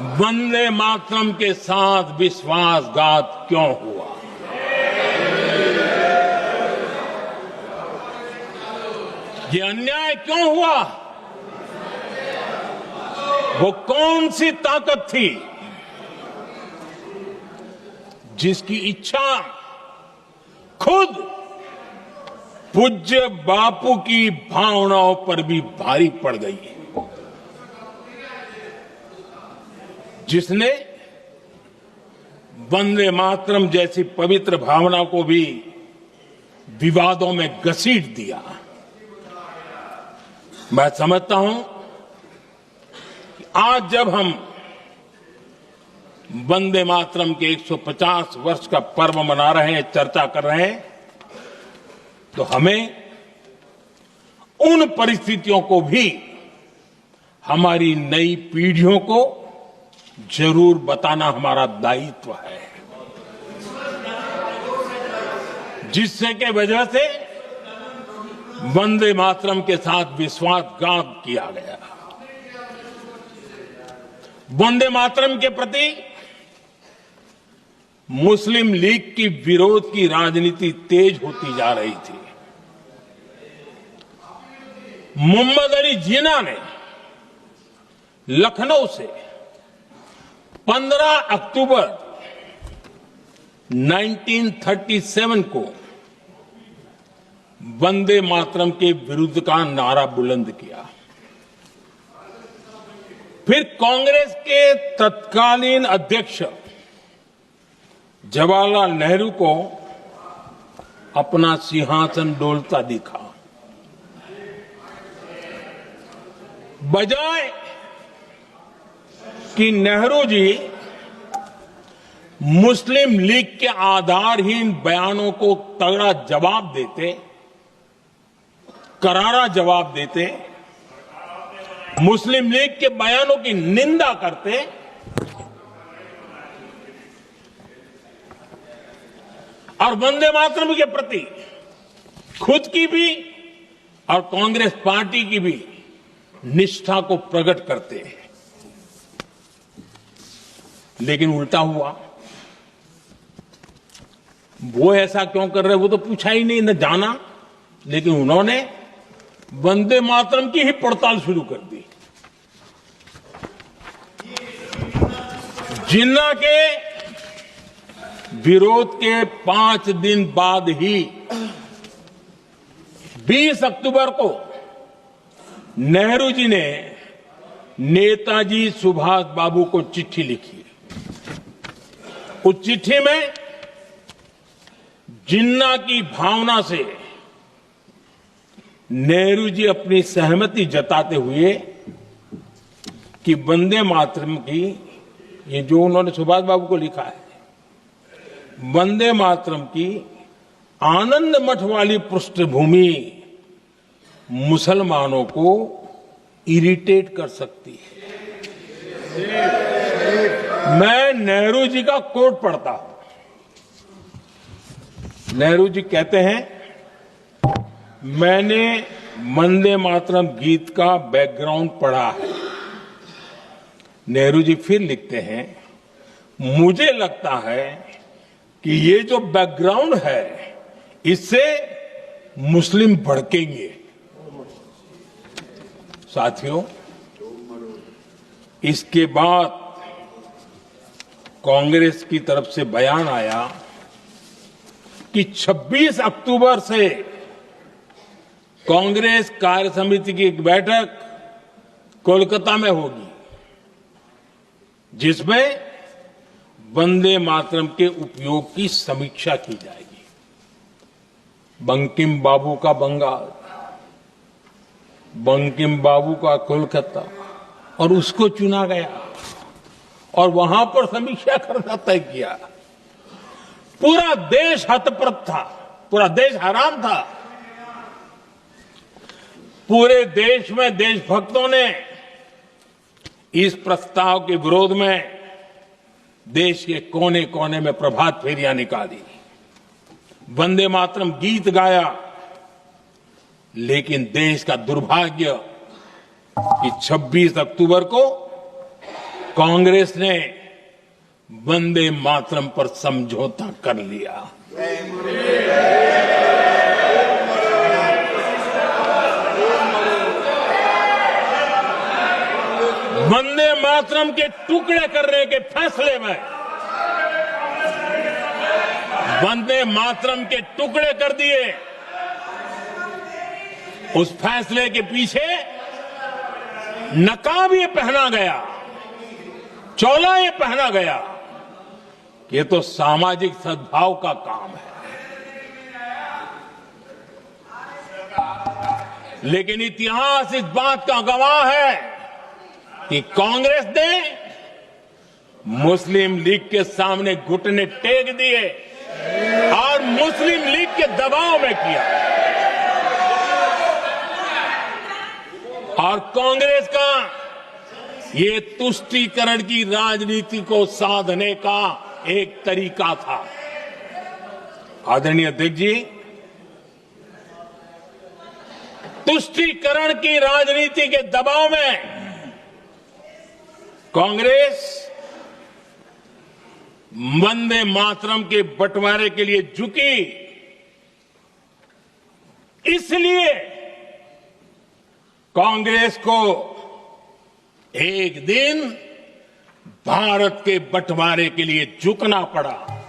वंदे मातरम के साथ विश्वासघात क्यों हुआ? ये अन्याय क्यों हुआ? वो कौन सी ताकत थी जिसकी इच्छा खुद पूज्य बापू की भावनाओं पर भी भारी पड़ गई है, जिसने वंदे मातरम जैसी पवित्र भावना को भी विवादों में घसीट दिया। मैं समझता हूं कि आज जब हम वंदे मातरम के 150 वर्ष का पर्व मना रहे हैं, चर्चा कर रहे हैं, तो हमें उन परिस्थितियों को भी हमारी नई पीढ़ियों को जरूर बताना हमारा दायित्व है, जिससे के वजह से वंदे मातरम के साथ विश्वासघात किया गया। वंदे मातरम के प्रति मुस्लिम लीग की विरोध की राजनीति तेज होती जा रही थी। मोहम्मद अली जिन्ना ने लखनऊ से 15 अक्टूबर 1937 को वंदे मातरम के विरुद्ध का नारा बुलंद किया। फिर कांग्रेस के तत्कालीन अध्यक्ष जवाहरलाल नेहरू को अपना सिंहासन डोलता दिखा। बजाय कि नेहरू जी मुस्लिम लीग के आधारहीन बयानों को तगड़ा जवाब देते, करारा जवाब देते, मुस्लिम लीग के बयानों की निंदा करते, और वंदे मातरम के प्रति खुद की भी और कांग्रेस पार्टी की भी निष्ठा को प्रकट करते हैं, लेकिन उल्टा हुआ। वो ऐसा क्यों कर रहे, वो तो पूछा ही नहीं, न जाना, लेकिन उन्होंने वंदे मातरम की ही पड़ताल शुरू कर दी। जिन्ना के विरोध के 5 दिन बाद ही 20 अक्टूबर को नेहरू जी ने नेताजी सुभाष बाबू को चिट्ठी लिखी। उस चिट्ठी में जिन्ना की भावना से नेहरू जी अपनी सहमति जताते हुए कि वंदे मातरम की, ये जो उन्होंने सुभाष बाबू को लिखा है, वंदे मातरम की आनंद मठ वाली पृष्ठभूमि मुसलमानों को इरिटेट कर सकती है। मैं नेहरू जी का कोट पढ़ता हूं। नेहरू जी कहते हैं, मैंने वंदे मातरम गीत का बैकग्राउंड पढ़ा है। नेहरू जी फिर लिखते हैं, मुझे लगता है कि ये जो बैकग्राउंड है इससे मुस्लिम भड़केंगे। साथियों, इसके बाद कांग्रेस की तरफ से बयान आया कि 26 अक्टूबर से कांग्रेस कार्य समिति की एक बैठक कोलकाता में होगी, जिसमें वंदे मातरम के उपयोग की समीक्षा की जाएगी। बंकिम बाबू का बंगाल, बंकिम बाबू का कोलकाता, और उसको चुना गया और वहां पर समीक्षा करना तय किया। पूरा देश हतप्रभ था, पूरा देश हैरान था। पूरे देश में देशभक्तों ने इस प्रस्ताव के विरोध में देश के कोने कोने में प्रभात फेरियां निकाली, वंदे मातरम गीत गाया। लेकिन देश का दुर्भाग्य कि 26 अक्टूबर को कांग्रेस ने वंदे मातरम पर समझौता कर लिया। वंदे मातरम के टुकड़े करने के फैसले में, वंदे मातरम के टुकड़े कर दिए। उस फैसले के पीछे नकाब ये पहना गया, चोला ये पहना गया, ये तो सामाजिक सद्भाव का काम है। लेकिन इतिहास इस बात का गवाह है कि कांग्रेस ने मुस्लिम लीग के सामने घुटने टेक दिए और मुस्लिम लीग के दबाव में किया। और कांग्रेस का ये तुष्टीकरण की राजनीति को साधने का एक तरीका था। आदरणीय अध्यक्ष जी, तुष्टीकरण की राजनीति के दबाव में कांग्रेस वंदे मातरम के बंटवारे के लिए झुकी। इसलिए कांग्रेस को एक दिन भारत के बंटवारे के लिए झुकना पड़ा।